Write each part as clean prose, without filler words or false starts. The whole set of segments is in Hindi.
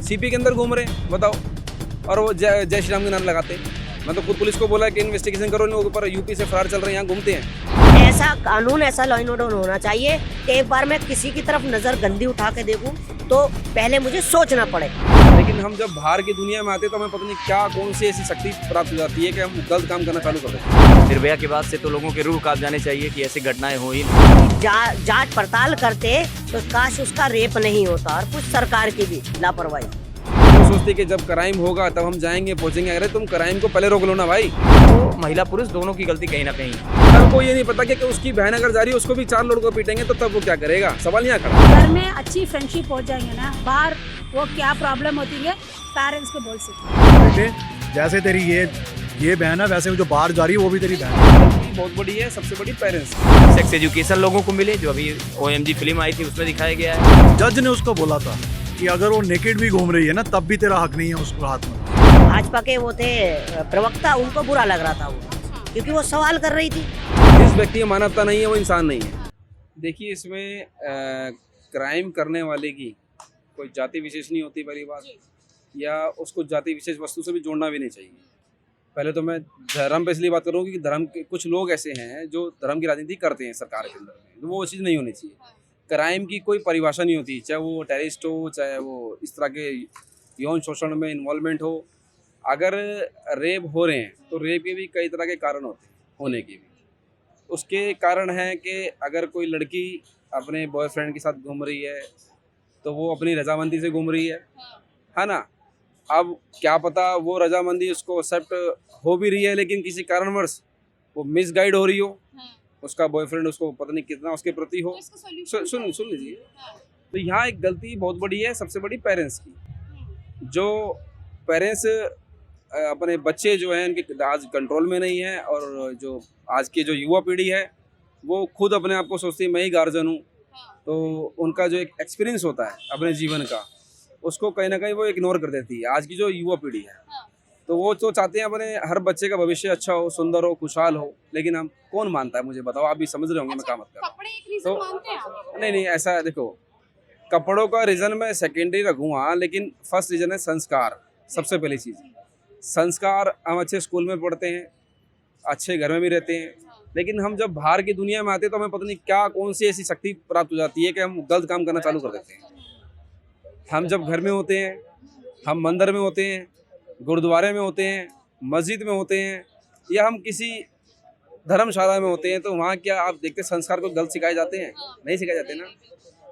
सीपी के अंदर घूम रहे हैं, बताओ। और वो जय श्री राम के नाम लगाते हैं। मैं तो खुद पुलिस को बोला कि इन्वेस्टिगेशन करो, इनके ऊपर यूपी से फरार चल रहे हैं, यहाँ घूमते हैं। ऐसा कानून, ऐसा लॉ एंड ऑर्डर होना चाहिए कि एक बार मैं किसी की तरफ नजर गंदी उठा के देखूं तो पहले मुझे सोचना पड़े। लेकिन हम जब बाहर की दुनिया में आते हैं तो हमें पता नहीं क्या कौन सी ऐसी शक्ति प्राप्त हो जाती है कि हम गलत काम करना चालू कर देते हैं। निर्भया के बाद से तो लोगों के रूह कांप जाने चाहिए कि ऐसी घटनाएं हो ही। जांच पड़ताल करते तो काश उसका रेप नहीं होता। और कुछ सरकार की भी लापरवाही। वो सोचते कि जब क्राइम होगा तब हम जाएंगे पहुंचेंगे। अरे तुम क्राइम को पहले रोक लो ना भाई। तो महिला पुरुष दोनों की गलती कहीं ना कहीं। कल को ये नहीं पता कि उसकी बहन अगर जा रही है उसको भी 4 लड़कों पीटेंगे तो तब वो क्या करेगा? सवाल यहाँ खड़ा है। घर में अच्छी फ्रेंडशिप हो जाएंगे ना, बाहर वो क्या प्रॉब्लम होती है पेरेंट्स को बोल सकते। बेटे जैसे तेरी ये बहन है वैसे जो बाहर जा रही है वो भी तेरी बहन है। बहुत बड़ी है, सबसे बड़ी पेरेंट्स। सेक्स एजुकेशन लोगों को मिले, जो अभी OMG फिल्म आई थी उसमें दिखाया गया है। जज ने उसको बोला था कि अगर वो नेकेड भी घूम रही है ना तब भी तेरा हक नहीं है उसको हाथ में। भाजपा के वो थे प्रवक्ता, उनको बुरा लग रहा था वो, क्योंकि वो सवाल कर रही थी। जिस व्यक्ति में मानवता नहीं है वो इंसान नहीं है। देखिए, इसमें क्राइम करने वाले की कोई जाति विशेष नहीं होती पहली बात, या उसको जाति विशेष वस्तु से भी जोड़ना भी नहीं चाहिए। पहले तो मैं धर्म पे इसलिए बात करूँ कि धर्म के कुछ लोग ऐसे हैं जो धर्म की राजनीति करते हैं सरकार के अंदर में, तो वो चीज़ नहीं होनी चाहिए। क्राइम की कोई परिभाषा नहीं होती, चाहे वो टेररिस्ट हो, चाहे वो इस तरह के यौन शोषण में इन्वॉल्वमेंट हो। अगर रेप हो रहे हैं तो रेप के भी कई तरह के कारण होते हैं, होने के भी। उसके कारण हैं कि अगर कोई लड़की अपने बॉयफ्रेंड के साथ घूम रही है तो वो अपनी रजामंदी से घूम रही है ना। अब क्या पता वो रजामंदी उसको एक्सेप्ट हो भी रही है, लेकिन किसी कारणवश वो मिसगाइड हो रही हो, उसका बॉयफ्रेंड उसको पता नहीं कितना उसके प्रति हो। सुन लीजिए, तो यहाँ एक गलती बहुत बड़ी है, सबसे बड़ी पेरेंट्स की। जो पेरेंट्स अपने बच्चे जो हैं उनके आज कंट्रोल में नहीं है, और जो आज की जो युवा पीढ़ी है वो खुद अपने आप को सोचती है मैं ही गार्जियन हूँ, तो उनका जो एक एक्सपीरियंस होता है अपने जीवन का उसको कहीं ना कहीं वो इग्नोर कर देती है आज की जो युवा पीढ़ी है। तो वो तो चाहते हैं अपने हर बच्चे का भविष्य अच्छा हो, सुंदर हो, खुशहाल हो, लेकिन हम कौन मानता है? मुझे बताओ, आप भी समझ रहे होंगे मैं क्या मत कर रहा हूँ। तो नहीं ऐसा देखो, कपड़ों का रीज़न मैं सेकेंडरी रखूँगा, लेकिन फर्स्ट रीज़न है संस्कार। सबसे पहली चीज़ संस्कार। हम अच्छे स्कूल में पढ़ते हैं, अच्छे घर में भी रहते हैं, लेकिन हम जब बाहर की दुनिया में आते हैं तो हमें पता नहीं क्या कौन सी ऐसी शक्ति प्राप्त हो जाती है कि हम गलत काम करना चालू कर देते हैं। हम जब घर में होते हैं, हम मंदिर में होते हैं, गुरुद्वारे में होते हैं, मस्जिद में होते हैं, या हम किसी धर्मशाला में होते हैं, तो वहाँ क्या आप देखते हैं संस्कार को गलत सिखाए जाते हैं? नहीं सिखाए जाते ना।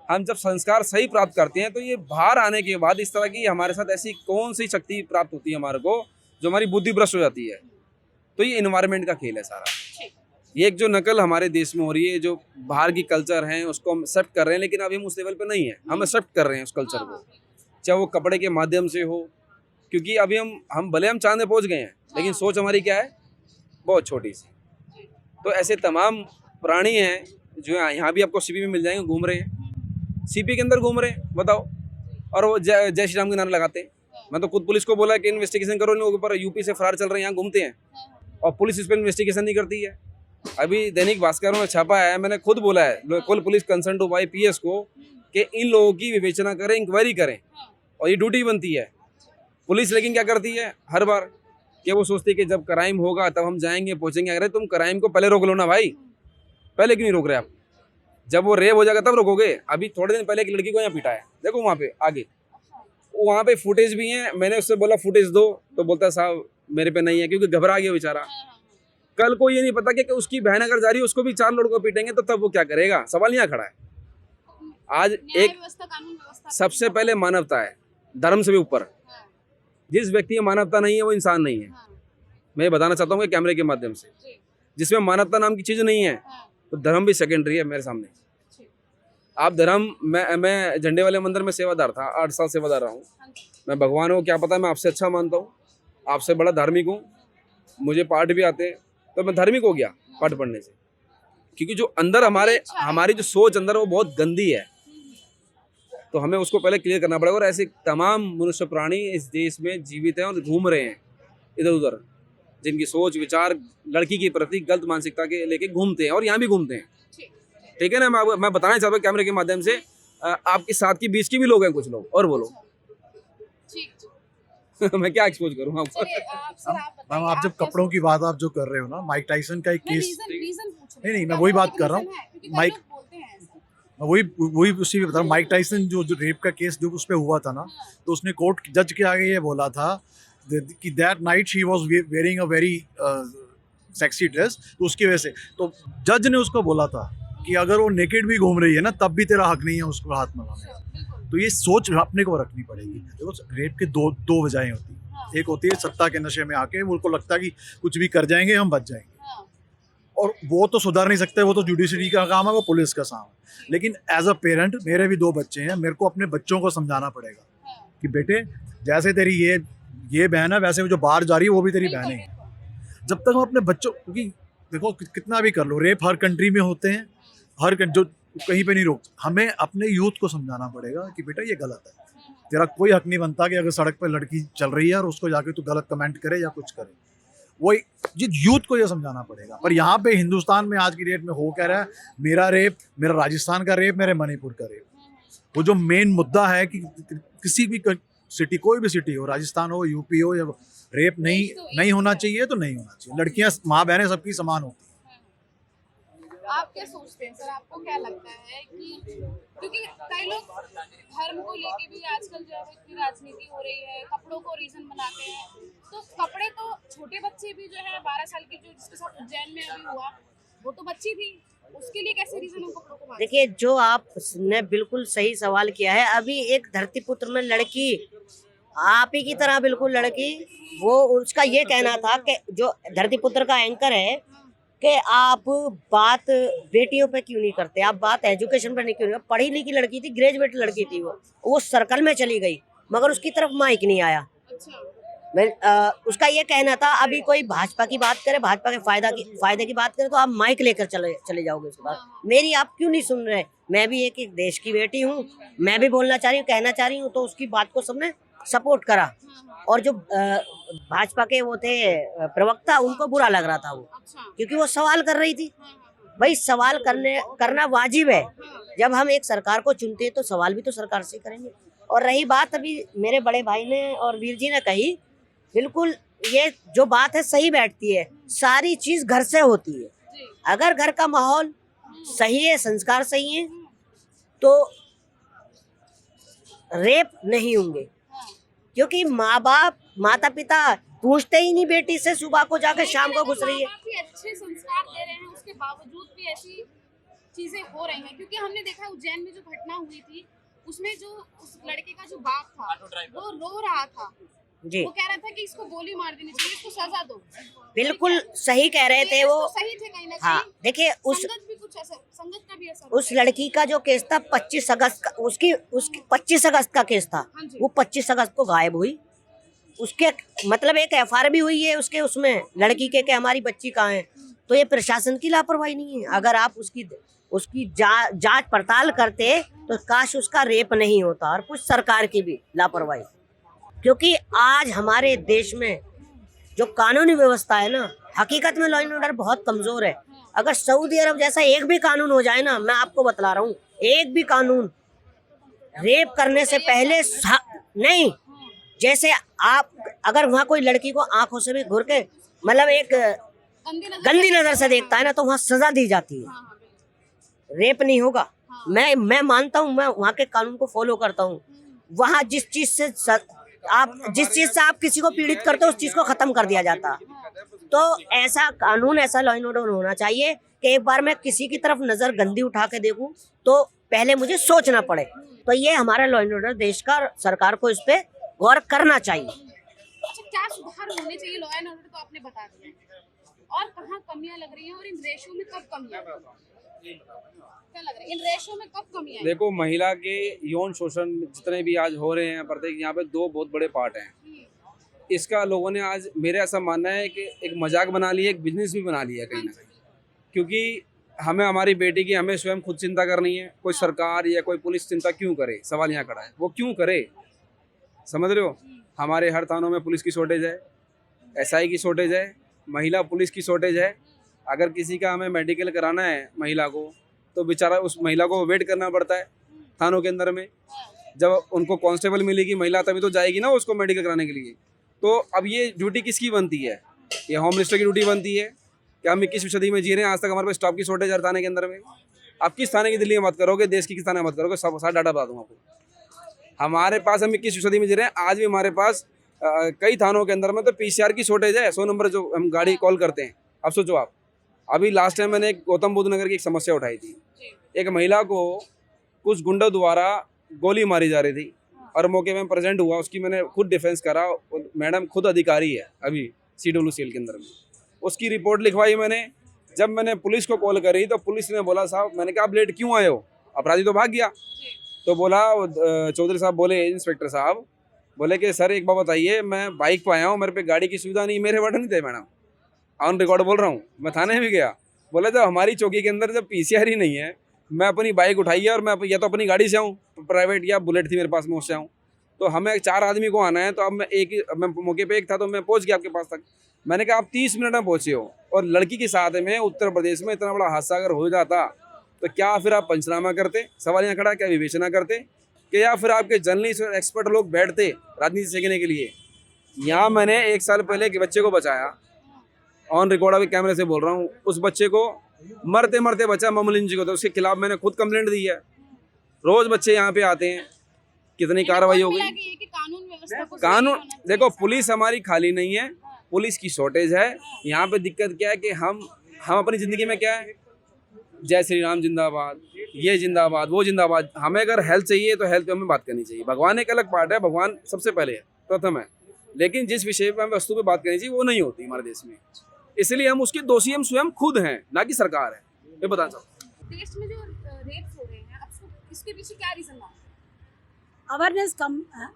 हम जब संस्कार सही प्राप्त करते हैं तो ये बाहर आने के बाद इस तरह की हमारे साथ ऐसी कौन सी शक्ति प्राप्त होती है हमारे को जो हमारी बुद्धि भ्रष्ट हो जाती है। तो ये इन्वायरमेंट का खेल है सारा। ये एक जो नकल हमारे देश में हो रही है, जो बाहर की कल्चर है उसको हम एक्सेप्ट कर रहे हैं, लेकिन अभी हम उस लेवल पे नहीं है। हम एक्सेप्ट कर रहे हैं उस कल्चर को, चाहे वो कपड़े के माध्यम से हो, क्योंकि अभी हम भले हम चांद में पहुंच गए हैं, लेकिन सोच हमारी क्या है? बहुत छोटी सी। तो ऐसे तमाम प्राणी हैं जो यहाँ भी आपको सीपी में मिल जाएंगे, घूम रहे हैं, सीपी के अंदर घूम रहे हैं, बताओ। और वो जय श्री राम के नाम लगाते हैं। मैं तो खुद पुलिस को बोला कि इन्वेस्टिगेशन करो, इनके ऊपर यूपी से फरार चल रहे हैं, यहाँ घूमते हैं, और पुलिस इस पर इन्वेस्टिगेशन नहीं करती है। अभी दैनिक भास्कर में छापा है, मैंने खुद बोला है local police concern to YPS को कि इन लोगों की विवेचना करें, इंक्वायरी करें, और ये ड्यूटी बनती है पुलिस। लेकिन क्या करती है हर बार कि वो सोचती है कि जब क्राइम होगा तब हम जाएंगे पहुंचेंगे। अरे तुम क्राइम को पहले रोक लो ना भाई। पहले क्यों नहीं रोक रहे आप? जब वो रेप हो जाएगा तब रोकोगे। अभी थोड़े दिन पहले एक लड़की को यहाँ पीटा है, देखो वहाँ पे आगे, वहाँ पे फुटेज भी है। मैंने उससे बोला फुटेज दो, तो बोलता है साहब मेरे पे नहीं है, क्योंकि घबरा गया बेचारा। कल को ये नहीं पता कि उसकी बहन अगर जा रही है उसको भी 4 लड़कों पीटेंगे तो तब वो क्या करेगा? सवाल यहाँ खड़ा है। आज एक सबसे पहले मानवता है, धर्म से भी ऊपर। जिस व्यक्ति में मानवता नहीं है वो इंसान नहीं है। मैं ये बताना चाहता हूँ कि कैमरे के माध्यम से, जिसमें मानवता नाम की चीज़ नहीं है तो धर्म भी सेकेंडरी है मेरे सामने। आप धर्म, मैं झंडे वाले मंदिर में सेवादार था, 8 साल सेवादार रहा हूँ। मैं भगवान को क्या पता, मैं आपसे अच्छा मानता हूँ, आपसे बड़ा धार्मिक हूँ, मुझे पाठ भी आते हैं, तो मैं धार्मिक हो गया पाठ पढ़ने से। क्योंकि जो अंदर हमारी जो सोच अंदर वो बहुत गंदी है, तो हमें उसको पहले क्लियर करना पड़ेगा। और ऐसे तमाम मनुष्य प्राणी इस देश में जीवित हैं और घूम रहे हैं इधर उधर, जिनकी सोच विचार लड़की के प्रति गलत मानसिकता के लेके घूमते हैं, और यहाँ भी घूमते हैं। ठीक है ना। मैं बताना चाहता हूँ कैमरे के माध्यम से, आपके साथ की बीच की भी लोग हैं कुछ लोग। और बोलो, मैं क्या एक्सपोज करूँ आपको? चलिए सर आप बताइए, मैम, आप जब क्या कपड़ों की बात आप जो कर रहे हो ना, माइक टाइसन का एक मैं केस, रीजन पूछ रही नहीं, हूँ। मैं वही बात कर रहा हूँ। रीजन है, क्योंकि कई माइक- लोग बोलते हैं ऐसा। मैं वही उसी पे बता रहा हूँ। माइक टाइसन जो जो रेप का केस जो उस पे हुआ था ना, तो उसने कोर्ट जज के आगे ये बोला था कि that night she was wearing a very sexy dress, तो उसकी वजह से तो जज ने उसको बोला था कि अगर वो नेकेड भी घूम रही है ना, तब भी तेरा हक नहीं है उसको हाथ मिलाने का। बिल्कुल। तो ये सोच अपने को रखनी पड़ेगी। देखो, रेप के दो वजहें होती हैं। एक होती है सत्ता के नशे में आके उनको लगता है कि कुछ भी कर जाएंगे, हम बच जाएंगे, हाँ, और वो तो सुधार नहीं सकते, वो तो जुडिशरी का काम है, वो पुलिस का काम है। लेकिन एज अ पेरेंट, मेरे भी 2 बच्चे हैं, मेरे को अपने बच्चों को समझाना पड़ेगा हाँ, कि बेटे, जैसे तेरी ये बहन है, वैसे वो जो बाहर जा रही है वो भी तेरी बिल्कुल, बहन है। बिल्कुल। जब तक हम अपने बच्चों, क्योंकि देखो कितना भी कर लो, रेप हर कंट्री में होते हैं, जो कहीं पे नहीं रोक, हमें अपने यूथ को समझाना पड़ेगा कि बेटा ये गलत है। तेरा कोई हक नहीं बनता कि अगर सड़क पर लड़की चल रही है और उसको जाके तू गलत कमेंट करे या कुछ करे। वही यूथ को ये समझाना पड़ेगा। पर यहाँ पे हिंदुस्तान में आज की डेट में हो क्या रहा है, मेरा रेप, मेरा राजस्थान का रेप, मेरे मणिपुर का रेप, वो जो मेन मुद्दा है कि किसी भी सिटी, कोई भी सिटी हो, राजस्थान हो, यूपी हो, या रेप नहीं होना चाहिए तो नहीं होना चाहिए। लड़कियां, माँ बहनें सबकी समान होती हैं। आप क्या सोचते हैं सर, आपको क्या लगता है कि क्योंकि कई लोग धर्म को लेके भी आजकल जो है इतनी राजनीति हो रही है, कपड़ों को रीजन बनाते हैं, तो कपड़े तो छोटे बच्चे भी जो है 12 साल की, जो जिसके साथ उज्जैन में अभी हुआ, वो तो बच्ची थी, उसके लिए कैसे रीजन उन कपड़ों को बांधे? देखिए, जो आपने बिल्कुल सही सवाल किया है। अभी एक धरतीपुत्र में लड़की, आप ही की तरह बिल्कुल लड़की, वो उसका ये कहना था कि जो धरतीपुत्र का एंकर है कि आप बात बेटियों पे क्यों नहीं करते, आप बात एजुकेशन पे नहीं क्यों नहीं। पढ़ी लिखी लड़की थी, ग्रेजुएट लड़की थी, वो सर्कल में चली गई, मगर उसकी तरफ माइक नहीं आया। अच्छा, उसका ये कहना था, अभी कोई भाजपा की बात करे, भाजपा के फायदे की बात करे, तो आप माइक लेकर चले जाओगे उसके बाद। मेरी आप क्यों नहीं सुन रहे? मैं भी एक देश की बेटी हूँ, मैं भी बोलना चाह रही हूँ, कहना चाह रही हूँ, तो उसकी बात को सबने सपोर्ट करा। और जो भाजपा के वो थे प्रवक्ता, उनको बुरा लग रहा था वो, अच्छा, क्योंकि वो सवाल कर रही थी। भाई, सवाल करना वाजिब है। जब हम एक सरकार को चुनते हैं तो सवाल भी तो सरकार से करेंगे। और रही बात अभी मेरे बड़े भाई ने और वीर जी ने कही, बिल्कुल ये जो बात है सही बैठती है। सारी चीज घर से होती है। अगर घर का माहौल सही है, संस्कार सही है, तो रेप नहीं होंगे। क्योंकि माँ बाप, माता पिता पूछते ही नहीं बेटी से, सुबह को जाकर शाम को घुस रही है। काफी अच्छे संस्कार दे रहे हैं, उसके बावजूद भी ऐसी चीजें हो रही हैं। क्योंकि हमने देखा उज्जैन में जो घटना हुई थी, उसमें जो उस लड़के का जो बाप था, वो रो रहा था, जी, वो कह रहा था कि इसको गोली मार देनी चाहिए, इसको सजा दो। बिल्कुल सही कह रहे थे वो। तो सही थे कहीं ना हाँ, कहीं। देखिए, संगत भी कुछ असर, संगत का भी असर उस लड़की का जो केस था 25 अगस्त का, उसकी 25 अगस्त का केस था। हाँ जी। वो 25 अगस्त को गायब हुई। उसके मतलब एक एफआईआर भी हुई है उसके, उसमें लड़की के कि हमारी बच्ची कहाँ है। तो ये प्रशासन की लापरवाही नहीं है। अगर आप उसकी जांच पड़ताल करते तो काश उसका रेप नहीं होता। और कुछ सरकार की भी लापरवाही, क्योंकि आज हमारे देश में जो कानूनी व्यवस्था है ना, हकीकत में लॉ एंड ऑर्डर बहुत कमजोर है। अगर सऊदी अरब जैसा एक भी कानून हो जाए ना, मैं आपको बतला रहा हूँ, एक भी कानून रेप करने से पहले नहीं, जैसे आप अगर वहाँ कोई लड़की को आंखों से भी घूर के मतलब एक गंदी नजर से देखता है ना, तो वहाँ सजा दी जाती है। रेप नहीं होगा। मैं मानता हूँ, मैं वहाँ के कानून को फॉलो करता हूँ। वहाँ जिस चीज से आप किसी को पीड़ित करते हो, उस चीज को खत्म कर दिया जाता। तो ऐसा कानून, ऐसा लॉ एंड ऑर्डर होना चाहिए कि एक बार मैं किसी की तरफ नजर गंदी उठा के देखूं तो पहले मुझे सोचना पड़े। तो ये हमारा लॉ एंड ऑर्डर, देश का, सरकार को इस पे गौर करना चाहिए। अच्छा, क्या सुधार होने चाहिए? लॉ एंड ऑर्डर तो आपने बता दिया, और कहाँ कमियां लग रही हैं, और इन रेशो में कब कमियां क्या लग रहा है, इन रेशो में कब कमी है? देखो, महिला के यौन शोषण जितने भी आज हो रहे हैं प्रत्येक, यहाँ पे 2 बहुत बड़े पार्ट हैं। इसका लोगों ने आज, मेरे ऐसा मानना है कि एक मजाक बना लिया, एक बिजनेस भी बना लिया कहीं ना कहीं। क्योंकि हमें हमारी बेटी की हमें स्वयं खुद चिंता करनी है। कोई सरकार या कोई पुलिस चिंता क्यों करे? सवाल यहाँ खड़ा है, वो क्यों करे? समझ रहे हो? हमारे हर थानों में पुलिस की शॉर्टेज है, एसआई की शॉर्टेज है, महिला पुलिस की शॉर्टेज है। अगर किसी का हमें मेडिकल कराना है महिला को, तो बेचारा उस महिला को वेट करना पड़ता है थानों के अंदर में। जब उनको कांस्टेबल मिलेगी महिला, तभी तो जाएगी ना उसको मेडिकल कराने के लिए। तो अब ये ड्यूटी किसकी बनती है? ये होम मिनिस्टर की ड्यूटी बनती है कि हम 21वीं सदी में जी रहे हैं, आज तक हमारे पास स्टाफ की शॉर्टेज है थाने के अंदर में। आप किस थाने की दिल्ली में बात करोगे, देश की किस थाने में बात करोगे, सब सारा डाटा बता दूंगा आपको। हमारे पास हम 21वीं सदी में जी रहे हैं, आज भी हमारे पास कई थानों के अंदर में तो PCR की शॉर्टेज है। 100 नंबर जो हम गाड़ी कॉल करते हैं, अब सोचो आप, अभी लास्ट टाइम मैंने गौतम बुद्ध नगर की एक समस्या उठाई थी। एक महिला को कुछ गुंडों द्वारा गोली मारी जा रही थी और मौके में प्रेजेंट हुआ, उसकी मैंने खुद डिफेंस करा। मैडम खुद अधिकारी है अभी CWCL के अंदर में, उसकी रिपोर्ट लिखवाई मैंने। जब मैंने पुलिस को कॉल करी तो पुलिस ने बोला, साहब, मैंने कहा आप लेट क्यों आए हो, अपराधी तो भाग गया। तो बोला चौधरी साहब बोले, इंस्पेक्टर साहब बोले कि सर एक बात बताइए, मैं बाइक पर आया हूँ, मेरे पे गाड़ी की सुविधा नहीं, मेरे वर्ड नहीं थे मैडम, ऑन रिकॉर्ड बोल रहा हूँ, मैं थाने भी गया। बोले जब हमारी चौकी के अंदर जब PCR ही नहीं है, मैं अपनी बाइक उठाई है और मैं या तो अपनी गाड़ी से आऊँ, प्राइवेट या बुलेट थी मेरे पास में, उससे आऊँ। तो हमें 4 आदमी को आना है, तो अब मैं मौके पे एक था तो मैं पहुँच गया आपके पास तक। मैंने कहा आप 30 मिनट में पहुँचे हो और लड़की के साथ में उत्तर प्रदेश में इतना बड़ा हादसा अगर हो जाता तो क्या फिर आप पंचनामा करते? सवाल यहाँ खड़ा, क्या विवेचना करते कि या फिर आपके जर्नलिस्ट और एक्सपर्ट लोग बैठते राजनीति सीखने के लिए? यहाँ मैंने 1 साल पहले एक बच्चे को बचाया, ऑन रिकॉर्ड अभी कैमरे से बोल रहा हूँ, उस बच्चे को मरते मरते बचा मामूलिन जी को, तो उसके खिलाफ मैंने खुद कंप्लेंट दी है। रोज बच्चे यहाँ पे आते हैं, कितनी कार्रवाई हो गई? कानून देखो, पुलिस हमारी खाली नहीं है, पुलिस की शॉर्टेज है। यहाँ पे दिक्कत क्या है कि हम अपनी ज़िंदगी में क्या है, जय श्री राम जिंदाबाद, ये जिंदाबाद, वो जिंदाबाद। हमें अगर हेल्थ चाहिए तो हेल्थ पे हमें बात करनी चाहिए। भगवान एक अलग पार्ट है, भगवान सबसे पहले है, प्रथम है, लेकिन जिस विषय पे हमें वस्तु पे बात करनी चाहिए वो नहीं होती हमारे देश में। इसलिए हम उसके दोषी हम स्वयं खुद हैं, ना कि सरकार है। मैं बताना चाहूँ देश में जो रेप्स हो रहे हैं, अब इसके पीछे क्या रीजन है? अवेयरनेस कम है,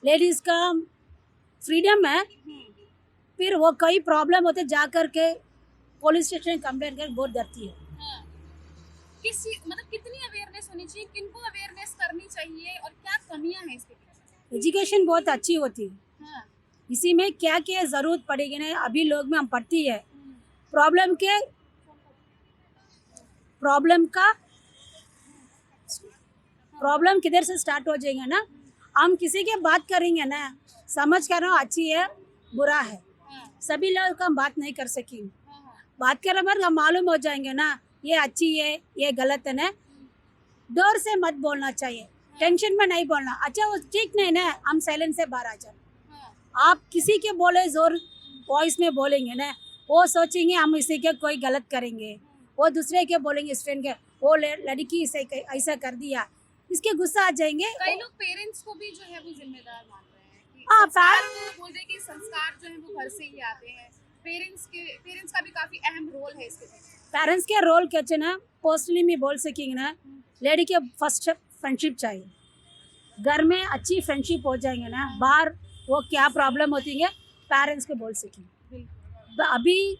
लेडीज का फ्रीडम है, फिर वो कई प्रॉब्लम होते जा कर के पुलिस स्टेशन कंप्लेंट कर बहुत डरती है। मतलब कितनी अवेयरनेस होनी चाहिए, किनको अवेयरनेस करनी चाहिए और क्या कमियां हैं इसके पीछे? एजुकेशन बहुत अच्छी होती है, हाँ। इसी में क्या क्या जरूरत पड़ेगी ना, अभी लोग में हम पढ़ती है प्रॉब्लम किधर से स्टार्ट हो जाएगा ना, हम किसी के बात करेंगे ना, समझ कर रहा हूँ अच्छी है बुरा है, सभी लोग हम बात नहीं कर सकेंगे। बात करने पर हम मालूम हो जाएंगे ना, ये अच्छी है ये गलत है ना। डर से मत बोलना चाहिए, टेंशन में नहीं बोलना, अच्छा वो ठीक नहीं ना, हम साइलेंट से बाहर आ जाए। आप किसी के बोले जोर वॉइस में बोलेंगे ना, वो सोचेंगे हम इसी के कोई गलत करेंगे, वो दूसरे के बोलेंगे स्टूडेंट के, वो लड़की इसे ऐसा कर दिया, इसके गुस्सा आ जाएंगे। कई लोग पेरेंट्स को भी जो है वो जिम्मेदार मान रहे हैं कि बोल रहे हैं कि संस्कार जो है वो घर से ही आते हैं। पेरेंट्स का भी काफी अहम रोल है इसके पीछे। पेरेंट्स के रोल क्या है ना, पर्सनली मैं बोल सकेंगे ना, लेडी के फर्स्ट फ्रेंडशिप चाहिए, घर में अच्छी फ्रेंडशिप हो जाएंगे ना, बाहर वो क्या प्रॉब्लम होती है पेरेंट्स को बोल सकेंगे। अभी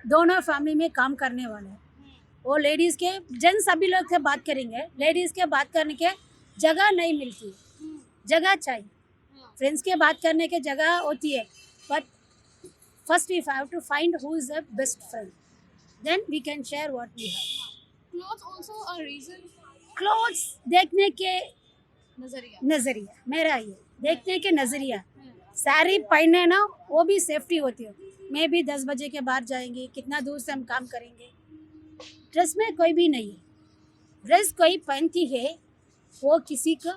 दोनों फैमिली में काम करने वाले हैं, वो लेडीज़ के जेंट्स सभी लोग से बात करेंगे, लेडीज़ के बात करने के जगह नहीं मिलती, जगह चाहिए, फ्रेंड्स के बात करने के जगह होती है, but first we have to find who is the best friend, then we can share what we have. Clothes also a reason. Clothes देखने के नजरिया मेरा ये देखने के नजरिया, साड़ी पहने ना वो भी सेफ्टी होती है, मैं भी 10 बजे के बाद जाएंगे, कितना दूर से हम काम करेंगे, ड्रेस में कोई भी नहीं है, ड्रेस कोई पहनती है वो किसी को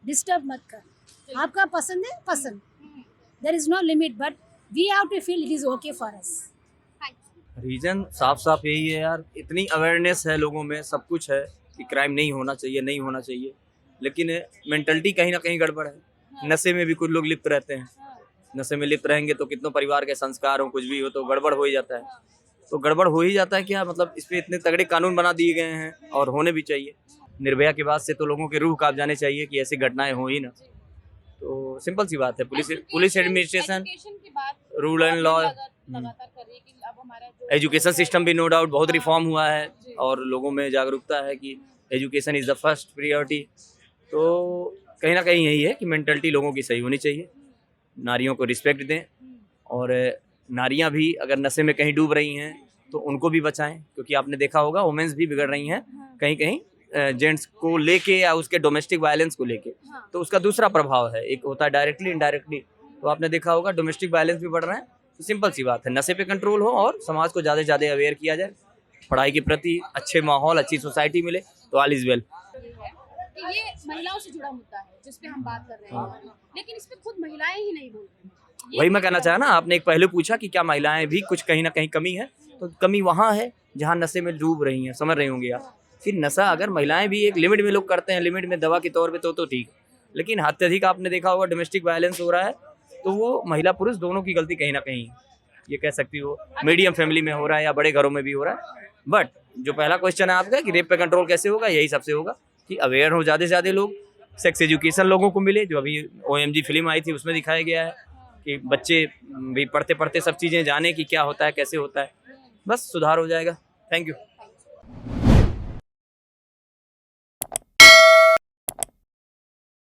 डिस्टर्ब मत कर, आपका पसंद है पसंद, there is no limit, but we have to feel it is okay for us. Reason साफ साफ यही है यार, इतनी अवेयरनेस है लोगों में, सब कुछ है कि क्राइम नहीं होना चाहिए, नहीं होना चाहिए, लेकिन मेंटलिटी कहीं ना कहीं गड़बड़ है। नशे में भी कुछ लोग लिप्त रहते हैं, नशे में लिप्त रहेंगे तो कितनों परिवार के संस्कार हो, कुछ भी हो तो गड़बड़ हो ही जाता है। तो गड़बड़ हो ही जाता है क्या, मतलब इस पे इतने तगड़े कानून बना दिए गए हैं और होने भी चाहिए। निर्भया के बाद से तो लोगों के रूह कांप जाने चाहिए कि ऐसी घटनाएं हो ही ना। तो सिंपल सी बात है, police administration, rule and law, education system भी नो डाउट बहुत रिफॉर्म हुआ है और लोगों में जागरूकता है कि education is the first priority. तो कहीं ना कहीं यही है कि मेंटलिटी लोगों की सही होनी चाहिए, नारियों को रिस्पेक्ट दें, और नारियां भी अगर नशे में कहीं डूब रही हैं तो उनको भी बचाएं, क्योंकि आपने देखा होगा वुमेन्स भी बिगड़ रही हैं कहीं कहीं जेंट्स को लेके या उसके डोमेस्टिक वायलेंस को लेके, हाँ। तो उसका दूसरा प्रभाव है, एक होता है डायरेक्टली इनडायरेक्टली। तो आपने देखा होगा डोमेस्टिक वायलेंस भी बढ़ रहा है। तो सिंपल सी बात है, नशे पे कंट्रोल हो और समाज को ज़्यादा से ज़्यादा अवेयर किया जाए, पढ़ाई के प्रति अच्छे माहौल, अच्छी सोसाइटी मिले, तो ऑल इज वेल। कि ये महिलाओं से जुड़ा मुद्दा है जिस पे हम बात कर रहे हैं, लेकिन इस पे खुद महिलाएं ही नहीं बोल रही। वही मैं कहना चाहा ना, आपने एक पहले पूछा कि क्या महिलाएं भी कुछ कहीं ना कहीं कमी है, तो कमी वहाँ है जहाँ नशे में डूब रही हैं, समझ रही होंगी आप। फिर नशा अगर महिलाएं भी एक लिमिट में लोग करते हैं, लिमिट में दवा के तौर पे, तो ठीक, लेकिन अत्यधिक आपने देखा होगा डोमेस्टिक वायलेंस हो रहा है, तो वो महिला पुरुष दोनों की गलती कहीं ना कहीं है। ये कह सकती हो मीडियम फैमिली में हो रहा है या बड़े घरों में भी हो रहा है। बट जो पहला क्वेश्चन है आपका कि रेप पे कंट्रोल कैसे होगा, यही सबसे होगा कि अवेयर हो ज़्यादा से ज़्यादा लोग, सेक्स एजुकेशन लोगों को मिले, जो अभी OMG फिल्म आई थी उसमें दिखाया गया है कि बच्चे भी पढ़ते पढ़ते सब चीज़ें जाने कि क्या होता है, कैसे होता है, बस सुधार हो जाएगा। Thank you.